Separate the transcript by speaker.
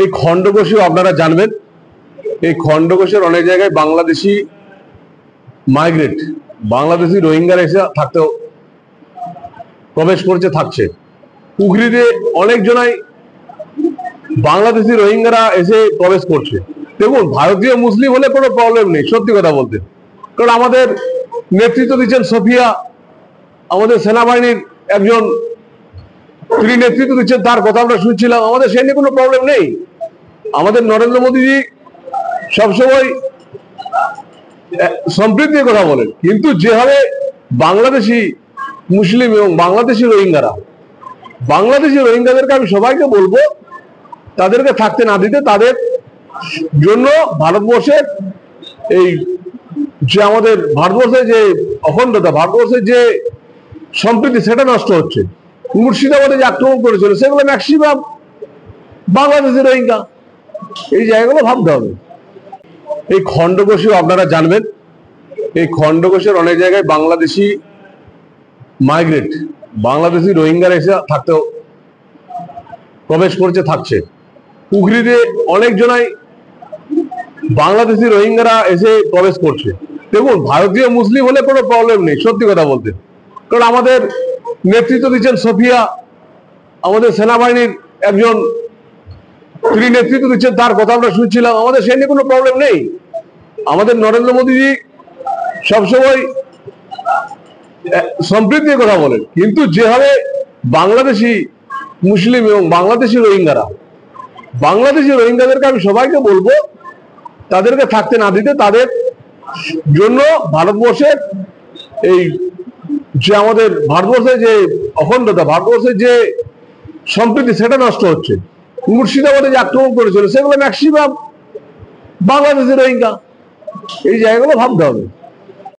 Speaker 1: এই খণ্ডঘোষেও আপনারা জানবেন, এই খণ্ডঘোষের অনেক জায়গায় বাংলাদেশি মাইগ্রেট, বাংলাদেশি রোহিঙ্গারা এসে থাকতে প্রবেশ করছে, থাকছে। পুখরিতে অনেক জনাই বাংলাদেশি রোহিঙ্গারা এসে প্রবেশ করছে। দেখুন, ভারতীয় মুসলিম হলে কোনো প্রবলেম নেই, সত্যি কথা বলতে, কারণ আমাদের নেতৃত্ব দিচ্ছেন সোফিয়া, আমাদের সেনাবাহিনীর একজন, তিনি নেতৃত্ব দিচ্ছেন, তার কথা আমরা শুনছিলাম, আমাদের সে নিয়ে কোনো প্রবলেম নেই। আমাদের নরেন্দ্র মোদীজি সবসময় সম্প্রীতির কথা বলেন, কিন্তু যেভাবে বাংলাদেশি মুসলিম এবং বাংলাদেশি রোহিঙ্গাদেরকে আমি সবাইকে বলবো তাদেরকে থাকতে না দিতে, তাদের জন্য ভারতবর্ষের এই যে আমাদের ভারতবর্ষের যে অখণ্ডতা, ভারতবর্ষের যে সম্প্রীতি, সেটা নষ্ট হচ্ছে। মুর্শিদাবাদে যে আক্রমণ করেছিল সেগুলো ম্যাক্সিমাম বাংলাদেশি রোহিঙ্গা। এই জায়গাগুলো ভাবতে হবে। এই খণ্ডঘোষেও আপনারা জানবেন, এই খণ্ডঘোষের অনেক জায়গায় বাংলাদেশি মাইগ্রেট, বাংলাদেশি রোহিঙ্গারা এসে থাকতে প্রবেশ করছে, থাকছে। পুখরিতে অনেক জনাই বাংলাদেশি রোহিঙ্গারা এসে প্রবেশ করছে। দেখুন, ভারতীয় মুসলিম হলে কোনো প্রবলেম নেই, সত্যি কথা বলতে, কারণ আমাদের নেতৃত্ব দিচ্ছেন সোফিয়া, আমাদের সেনাবাহিনীর একজন, তিনি নেতৃত্ব দিচ্ছেন, তার কথা আমরা শুনছিলাম, আমাদের সে নিয়ে কোনো প্রবলেম নেই। আমাদের নরেন্দ্র মোদীজি সবসময় সম্প্রীতির কথা বলেন, কিন্তু যেভাবে বাংলাদেশি মুসলিম এবং বাংলাদেশি রোহিঙ্গাদেরকে আমি সবাইকে বলবো তাদেরকে থাকতে না দিতে, তাদের জন্য ভারতবর্ষের এই যে আমাদের ভারতবর্ষের যে অখণ্ডতা, ভারতবর্ষের যে সম্প্রীতি, সেটা নষ্ট হচ্ছে। মুর্শিদাবাদে যে আক্রমণ করেছিল সেগুলো ম্যাক্সিমাম বাংলাদেশি রোহিঙ্গা। এই জায়গাগুলো ভাবতে হবে।